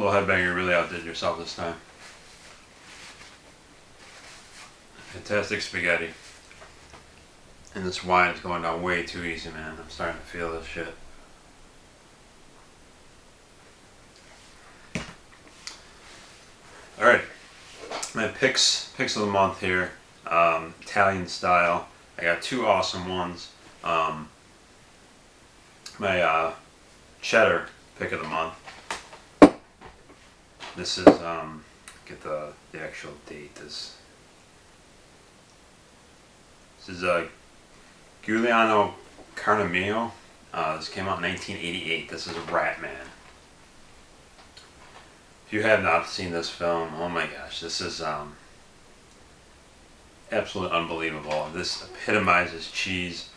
Little headbanger, really outdid yourself this time. Fantastic spaghetti. And this wine is going down way too easy, man. I'm starting to feel this shit. Alright. My picks of the month here. Italian style. I got two awesome ones. My cheddar pick of the month. This is get the actual date. This is Giuliano Carnamino. This came out in 1988. This is Ratman. If you have not seen this film, oh my gosh, this is absolutely unbelievable. This epitomizes cheese.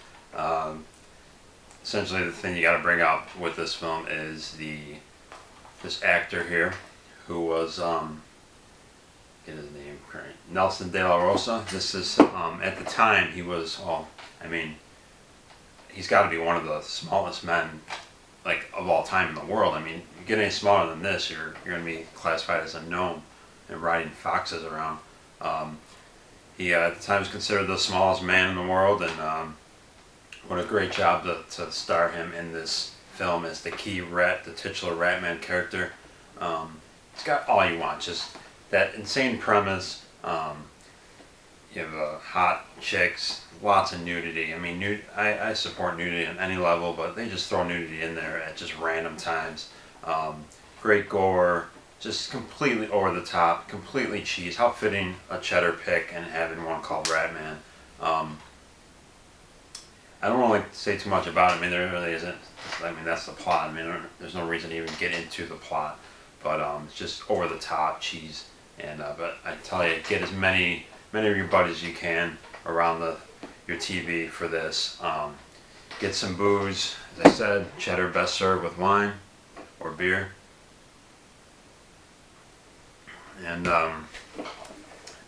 Essentially, the thing you got to bring out with this film is this actor here, who was get his name correct, Nelson De La Rosa. This is at the time he was he's got to be one of the smallest men like of all time in the world. I mean, you get any smaller than this, you're going to be classified as a gnome and riding foxes around. He at the time was considered the smallest man in the world, and what a great job to star him in this film as the titular Ratman character. It's got all you want, just that insane premise. You have hot chicks, lots of nudity. I mean, I support nudity on any level, but they just throw nudity in there at just random times. Great gore, just completely over the top, completely cheese. How fitting a cheddar pick and having one called Ratman. I don't want to say too much about it. I mean, there really isn't. I mean, that's the plot. I mean, there's no reason to even get into the plot. But it's just over the top cheese. And but I tell you, get as many of your buddies as you can around your TV for this. Get some booze. As I said, cheddar best served with wine or beer. And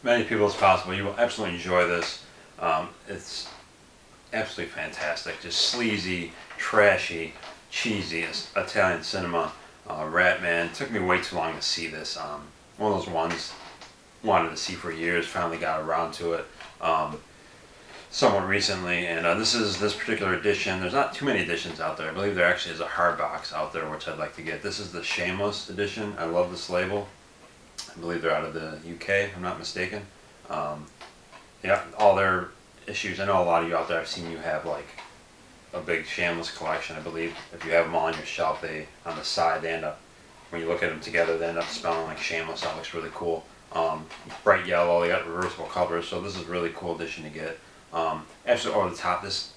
many people as possible. You will absolutely enjoy this. It's absolutely fantastic. Just sleazy, trashy, cheesy Italian cinema. Ratman. It took me way too long to see this. One of those ones wanted to see for years. Finally got around to it somewhat recently. And this particular edition. There's not too many editions out there. I believe there actually is a hard box out there, which I'd like to get. This is the Shameless edition. I love this label. I believe they're out of the UK, if I'm not mistaken. Yeah, all their issues. I know a lot of you out there, I've seen you have like a big Shameless collection. I believe if you have them all on your shelf, on the side, they end up, when you look at them together, they end up spelling like Shameless. That looks really cool. Bright yellow, they got reversible covers, so this is a really cool edition to get. Absolutely over the top. This,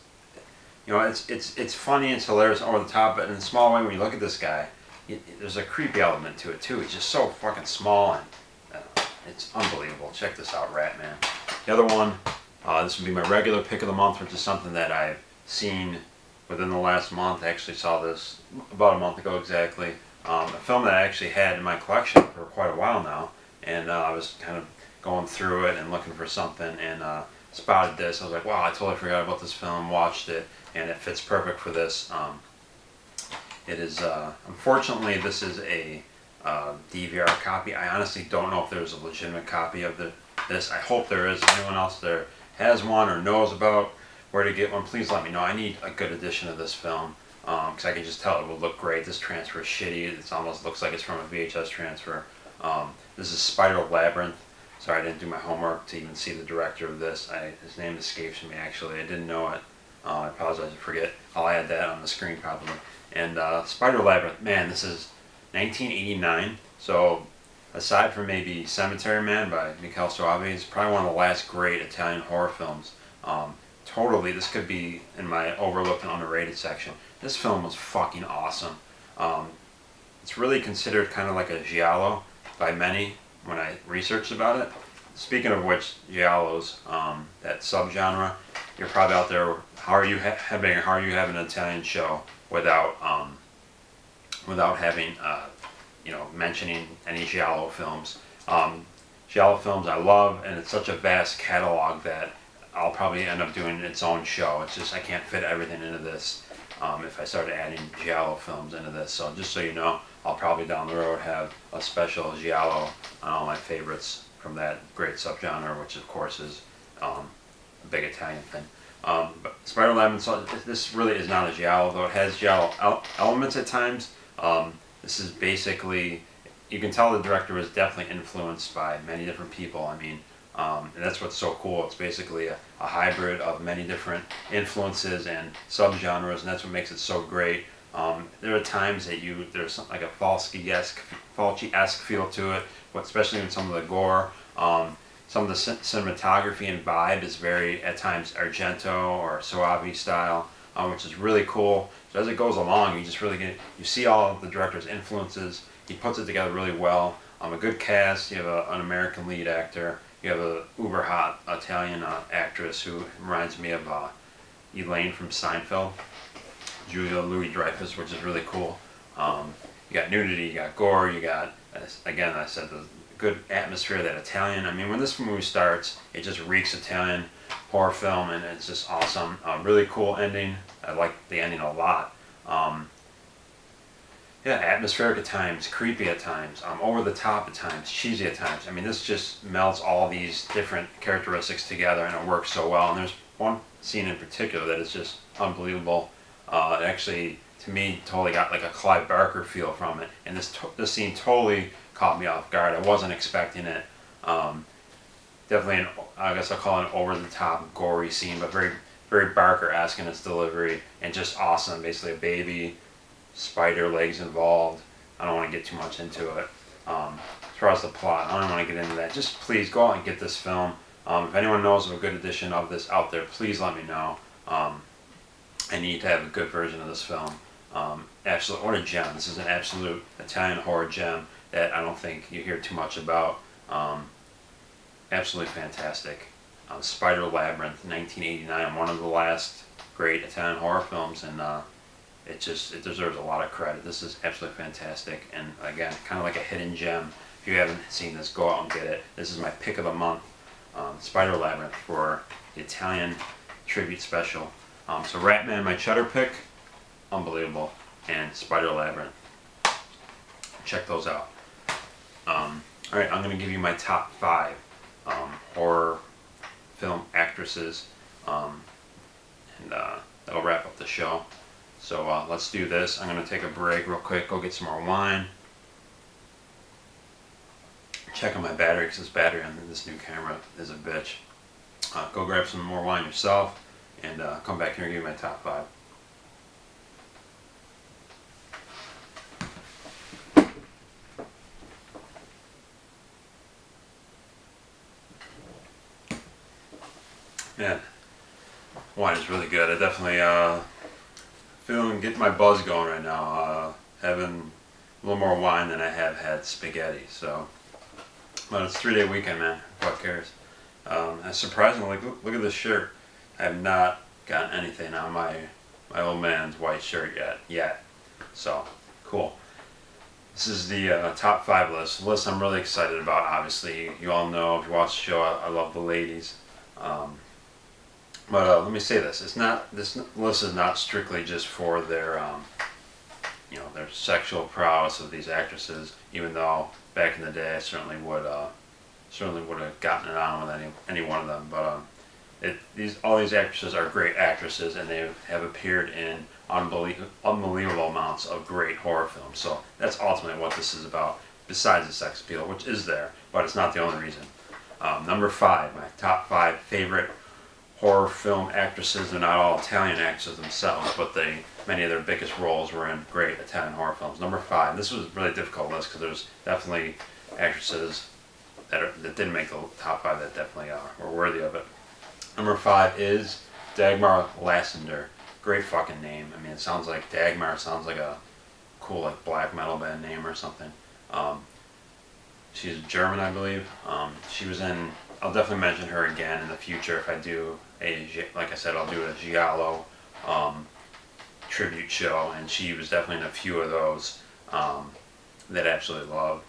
it's funny, it's hilarious, over the top, but in a small way. When you look at this guy, there's a creepy element to it too. He's just so fucking small, and it's unbelievable. Check this out, Ratman. The other one, this would be my regular pick of the month, which is something that I've seen within the last month. I actually saw this about a month ago exactly. A film that I actually had in my collection for quite a while now, and I was kind of going through it and looking for something, and spotted this. I was like, wow, I totally forgot about this film, watched it, and it fits perfect for this. It is, unfortunately, this is a DVR copy. I honestly don't know if there's a legitimate copy of this. I hope there is. If anyone else there has one or knows about where to get one, please let me know. I need a good edition of this film, because I can just tell it would look great. This transfer is shitty. It almost looks like it's from a VHS transfer. This is Spiral Labyrinth. Sorry, I didn't do my homework to even see the director of this. His name escapes me, actually. I didn't know it. I apologize, I forget. I'll add that on the screen probably. And Spiral Labyrinth, man, this is 1989. So aside from maybe Cemetery Man by Michele Soavi, it's probably one of the last great Italian horror films. Totally, this could be in my overlooked and underrated section. This film was fucking awesome. It's really considered kind of like a giallo by many when I researched about it. Speaking of which, giallos, that subgenre, you're probably out there. How are you having an Italian show without having mentioning any giallo films? Giallo films I love, and it's such a vast catalog that I'll probably end up doing its own show. It's just I can't fit everything into this if I started adding giallo films into this. So just so you know, I'll probably down the road have a special giallo on all my favorites from that great subgenre, which of course is a big Italian thing. But Spider Labyrinth, so this really is not a giallo, though it has giallo elements at times. This is basically, you can tell the director was definitely influenced by many different people. I mean, and that's what's so cool. It's basically a hybrid of many different influences and subgenres, and that's what makes it so great. There are times that there's something like a Fulci-esque feel to it, but especially in some of the gore. Some of the cinematography and vibe is very, at times, Argento or Soavi style, which is really cool. So as it goes along, you just really you see all of the director's influences. He puts it together really well. A good cast. You have an American lead actor. You have a uber hot Italian actress who reminds me of Elaine from Seinfeld, Julia Louis-Dreyfus, which is really cool. You got nudity, you got gore, you got, again, I said the good atmosphere, that Italian. I mean, when this movie starts, it just reeks Italian horror film, and it's just awesome. Really cool ending. I like the ending a lot. Yeah, atmospheric at times, creepy at times, over the top at times, cheesy at times. I mean, this just melts all these different characteristics together, and it works so well. And there's one scene in particular that is just unbelievable. It actually, to me, totally got like a Clive Barker feel from it. And this scene totally caught me off guard. I wasn't expecting it. Definitely, I guess I'll call it an over-the-top, gory scene, but very, very Barker-esque in its delivery, and just awesome. Basically, a baby, spider legs involved. I don't want to get too much into it. As far as the plot, I don't want to get into that. Just please go out and get this film. If anyone knows of a good edition of this out there, please let me know. I need to have a good version of this film. Absolutely, what a gem. This is an absolute Italian horror gem that I don't think you hear too much about. Absolutely fantastic. Spider Labyrinth, 1989, one of the last great Italian horror films, and it deserves a lot of credit. This is absolutely fantastic, and again, kind of like a hidden gem. If you haven't seen this, go out and get it. This is my pick of the month, Spider Labyrinth, for the Italian tribute special. So Ratman, my cheddar pick, unbelievable, and Spider Labyrinth. Check those out. Alright, I'm going to give you my top 5 horror film actresses, and that'll wrap up the show. So let's do this. I'm going to take a break real quick, go get some more wine, check on my battery, because this battery on this new camera is a bitch. Go grab some more wine yourself, and come back here and give you my top 5. Man, wine is really good. I definitely getting my buzz going right now. Having a little more wine than I have had spaghetti. So, but it's 3-day weekend, man. What cares? And surprisingly, look at this shirt. I have not gotten anything on my old man's white shirt yet. So, cool. This is the top 5 list. A list I'm really excited about. Obviously, you all know, if you watch the show, I love the ladies. But let me say this: this list is not strictly just for their their sexual prowess of these actresses. Even though back in the day, I certainly would have gotten it on with any one of them. But all these actresses are great actresses, and they have appeared in unbelievable amounts of great horror films. So that's ultimately what this is about. Besides the sex appeal, which is there, but it's not the only reason. Number 5, my top 5 favorite horror film actresses. They're not all Italian actresses themselves, but many of their biggest roles were in great Italian horror films. Number 5. This was a really difficult list, because there's definitely actresses that didn't make the top 5 that definitely were worthy of it. Number 5 is Dagmar Lassander. Great fucking name. I mean, it sounds like Dagmar. Sounds like a cool like black metal band name or something. She's German, I believe. She was in. I'll definitely mention her again in the future if I do like I said, I'll do a giallo tribute show, and she was definitely in a few of those that I absolutely love.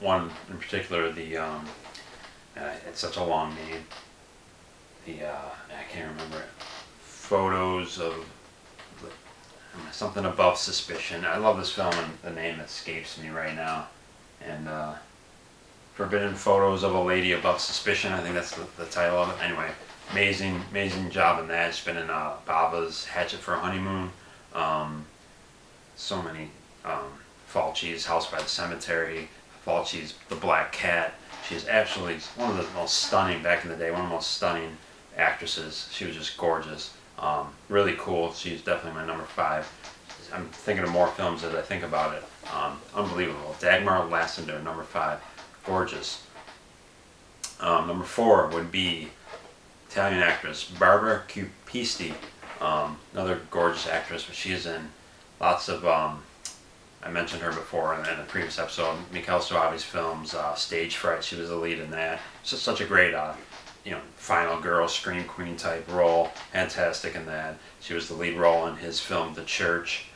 One in particular, it's such a long name. I can't remember it. Photos of something above suspicion. I love this film, and the name escapes me right now. And Forbidden Photos of a Lady Above Suspicion. I think that's the title of it. Anyway, amazing job in that. She's been in Baba's Hatchet for a Honeymoon. So many Fulci's House by the Cemetery, Fulci's The Black Cat. She's absolutely one of the most stunning, back in the day, one of the most stunning actresses. She was just gorgeous. Really cool. She's definitely my number 5. I'm thinking of more films as I think about it. Unbelievable. Dagmar Lasseter, number 5. Gorgeous. Number 4 would be Italian actress Barbara Cupisti. Another gorgeous actress, but she is in lots of, I mentioned her before in the previous episode, Michele Soavi's films, Stage Fright. She was the lead in that. It's just such a great, final girl, scream queen type role. Fantastic in that. She was the lead role in his film, The Church.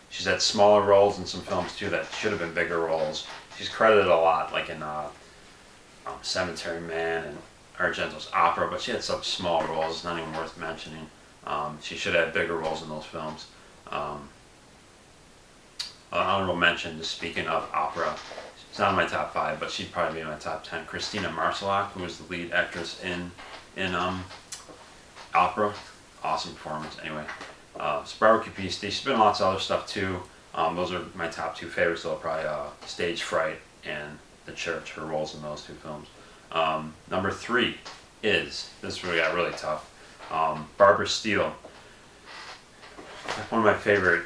She's had smaller roles in some films too that should have been bigger roles. She's credited a lot, like in Cemetery Man and Argento's Opera, but she had such small roles, not even worth mentioning. She should have had bigger roles in those films. Honorable mention, just speaking of opera, she's not in my top 5, but she'd probably be in my top 10. Christina Marcelak, who was the lead actress in Opera. Awesome performance. Anyway, so Barbara Cupisti. She's been in lots of other stuff too. Those are my top 2 favorites, though. Probably Stage Fright and The Church. Her roles in those 2 films. Number 3 is, this really got really tough, Barbara Steele. One of my favorite,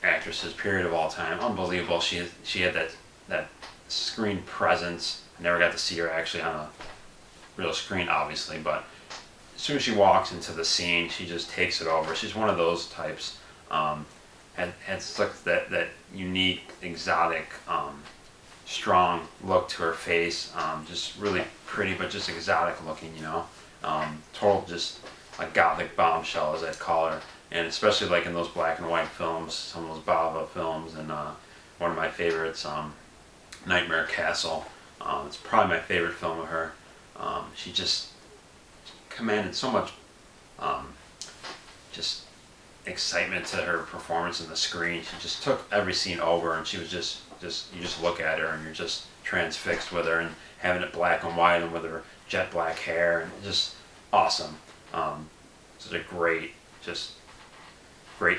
actresses, period, of all time. Unbelievable. She had that screen presence. I never got to see her actually on a real screen, obviously, but as soon as she walks into the scene, she just takes it over. She's one of those types. Had such that unique, exotic, strong look to her face. Just really pretty, but just exotic looking, total just a gothic bombshell, as I'd call her. And especially like in those black and white films, some of those Bava films, and one of my favorites, Nightmare Castle. It's probably my favorite film of her. She just commanded so much just excitement to her performance on the screen. She just took every scene over, and she was just you just look at her and you're just transfixed with her, and having it black and white and with her jet black hair, and just awesome. Such a great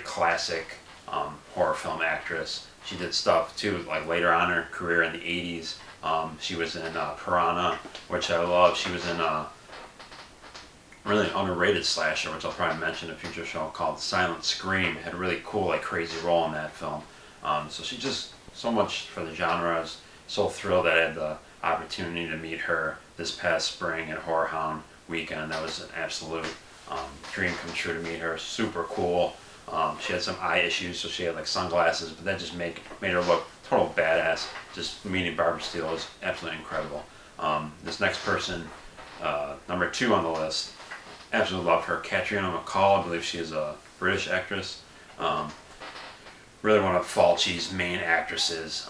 classic horror film actress. She did stuff too, like later on in her career in the 80s. She was in Piranha, which I love. She was in really underrated slasher, which I'll probably mention in a future show, called Silent Scream. Had a really cool, like, crazy role in that film. So she just, so much for the genre. I was so thrilled that I had the opportunity to meet her this past spring at Horror Hound weekend. That was an absolute dream come true to meet her. Super cool. She had some eye issues, so she had like sunglasses, but that just made her look total badass. Just meeting Barbara Steele was absolutely incredible. This next person, number 2 on the list, absolutely love her. Catriona MacColl. I believe she is a British actress. Really one of Fulci's main actresses.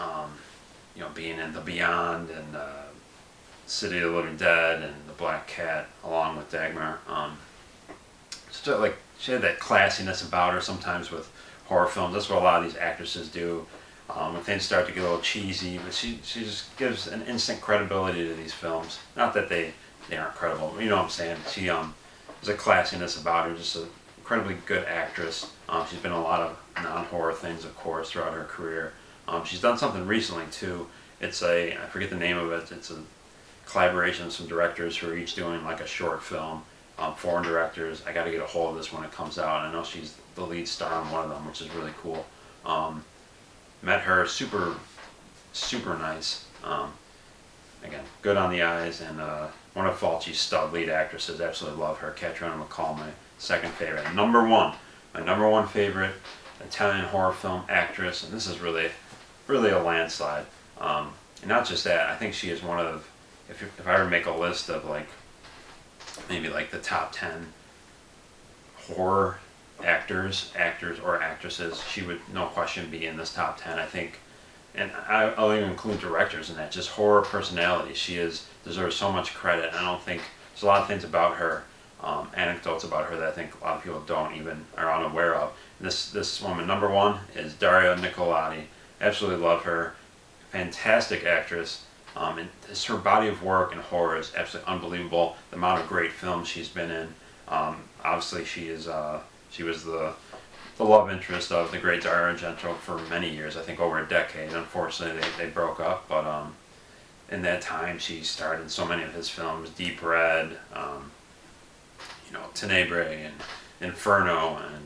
Being in The Beyond and City of the Living Dead and The Black Cat, along with Dagmar. She had that classiness about her sometimes with horror films. That's what a lot of these actresses do. When things start to get a little cheesy, but she just gives an instant credibility to these films. Not that they aren't credible, but you know what I'm saying. She there's a classiness about her, just an incredibly good actress. She's been in a lot of non-horror things, of course, throughout her career. She's done something recently too. I forget the name of it. It's a collaboration with some directors who are each doing like a short film. Foreign directors. I got to get a hold of this when it comes out. I know she's the lead star on one of them, which is really cool. Met her, super nice. Again, good on the eyes, and one of Fulci's stud lead actresses. Absolutely love her. Catriona MacColl, my second favorite. My number one favorite Italian horror film actress, and this is really a landslide. And not just that, I think she is one of, if I were to make a list of maybe the top 10 horror actors or actresses, she would no question be in this top 10, I think. And I'll even include directors in that. Just horror personality. She deserves so much credit. I don't think there's a lot of things about her anecdotes about her that I think a lot of people don't even are unaware of. This woman, number one, is Daria Nicolodi. Absolutely love her. Fantastic actress. And her body of work in horror is absolutely unbelievable. The amount of great films she's been in. Obviously, she was the love interest of the great Dario Argento for many years. I think over a decade. Unfortunately, they broke up, but in that time, she starred in so many of his films: Deep Red, Tenebrae, and Inferno, and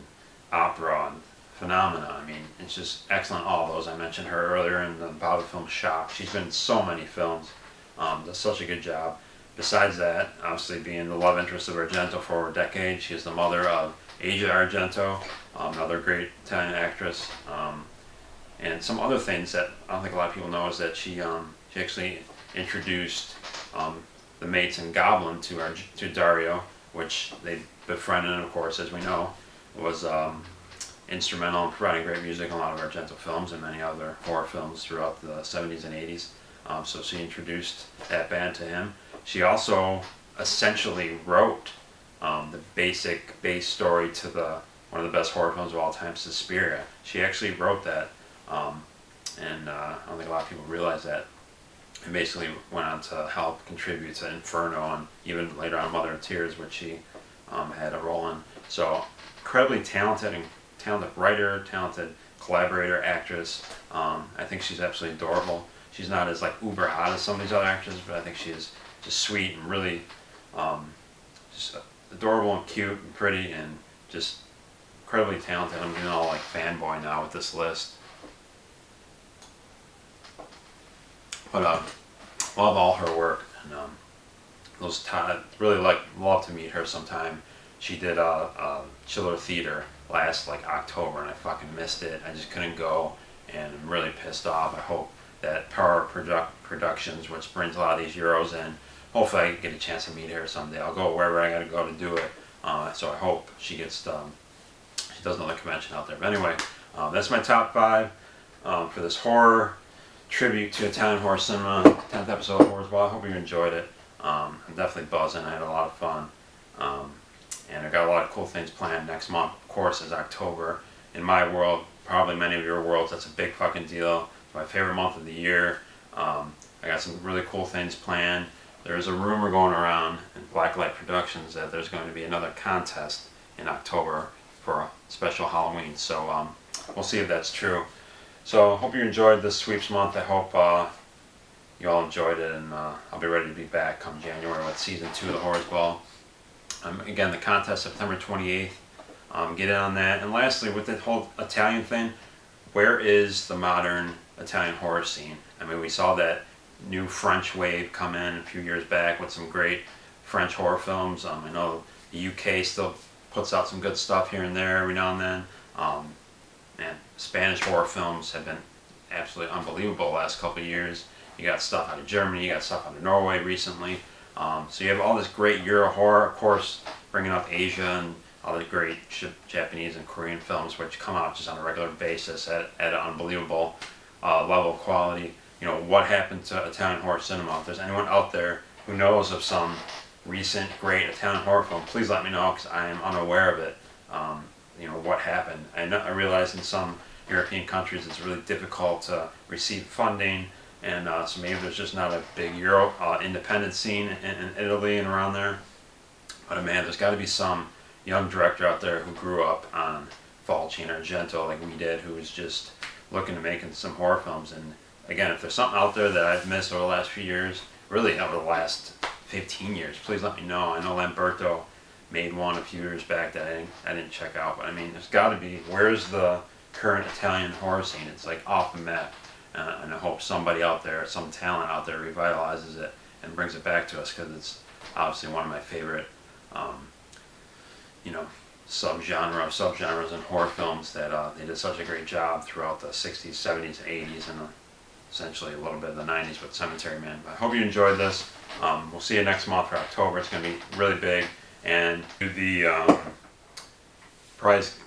Opera, and Phenomena. I mean, it's just excellent. All those. I mentioned her earlier in the Baba film Shock. She's been in so many films. Does such a good job. Besides that, obviously being the love interest of Argento for over a decade, she is the mother of Asia Argento, another great Italian actress. And some other things that I don't think a lot of people know is that she actually introduced the mates in Goblin to Dario, which they befriended, and of course, as we know, was instrumental in providing great music in a lot of Argento films and many other horror films throughout the 70s and 80s. So she introduced that band to him. She also essentially wrote the basic base story to one of the best horror films of all time, Suspiria. She actually wrote that, and I don't think a lot of people realize that. And basically went on to help contribute to Inferno and even later on Mother of Tears, which she had a role in. So incredibly talented writer, talented collaborator, actress. I think she's absolutely adorable. She's not as uber hot as some of these other actresses, but I think she is just sweet and really just adorable and cute and pretty and just incredibly talented. I'm getting all fanboy now with this list. But love all her work, and really love to meet her sometime. She did Chiller Theater last October, and I fucking missed it. I just couldn't go, and I'm really pissed off. I hope that Power Productions, which brings a lot of these Euros in, hopefully I get a chance to meet her someday. I'll go wherever I gotta go to do it. So I hope she does another convention out there. But anyway, that's my top 5 for this horror tribute to Italian horror cinema, 10th episode of Horror's Ball. I hope you enjoyed it. I'm definitely buzzing. I had a lot of fun. And I've got a lot of cool things planned next month. Of course, is October. In my world, probably many of your worlds, that's a big fucking deal. It's my favorite month of the year. I got some really cool things planned. There's a rumor going around in Blacklight Productions that there's going to be another contest in October for a special Halloween. So we'll see if that's true. So I hope you enjoyed this sweeps month. I hope you all enjoyed it, and I'll be ready to be back come January with season 2 of the Horror's Ball. Again, the contest September 28th. Get in on that. And lastly, with the whole Italian thing, where is the modern Italian horror scene? I mean, we saw that new French wave come in a few years back with some great French horror films. I know the UK still puts out some good stuff here and there every now and then. And Spanish horror films have been absolutely unbelievable the last couple of years. You got stuff out of Germany, you got stuff out of Norway recently. So you have all this great Euro horror, of course, bringing up Asia and all the great Japanese and Korean films, which come out just on a regular basis at an unbelievable level of quality. What happened to Italian horror cinema? If there's anyone out there who knows of some recent great Italian horror film, please let me know, because I am unaware of it. What happened. I realize in some European countries it's really difficult to receive funding, and so maybe there's just not a big Euro independent scene in Italy and around there. But man, there's got to be some young director out there who grew up on Fulci and Argento like we did, who was just looking to make some horror films. And again, if there's something out there that I've missed over the last few years, really over the last 15 years, please let me know. I know Lamberto made one a few years back that I didn't check out, but I mean, there's got to be. Where's the current Italian horror scene? It's off the map, and I hope somebody out there, some talent out there, revitalizes it and brings it back to us, because it's obviously one of my favorite, subgenres in horror films that they did such a great job throughout the 60s, 70s, and 80s, and essentially a little bit of the 90s with Cemetery Man. But I hope you enjoyed this. We'll see you next month for October. It's going to be really big. And do the prize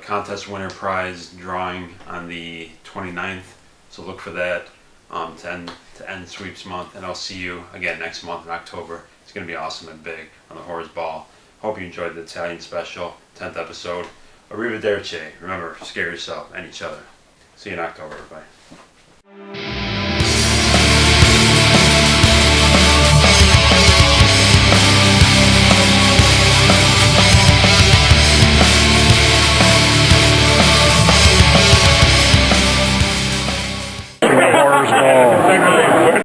contest winner prize drawing on the 29th. So look for that to end sweeps month. And I'll see you again next month in October. It's going to be awesome and big on the Horror's Ball. Hope you enjoyed the Italian special, 10th episode. Arrivederci. Remember, scare yourself and each other. See you in October, everybody.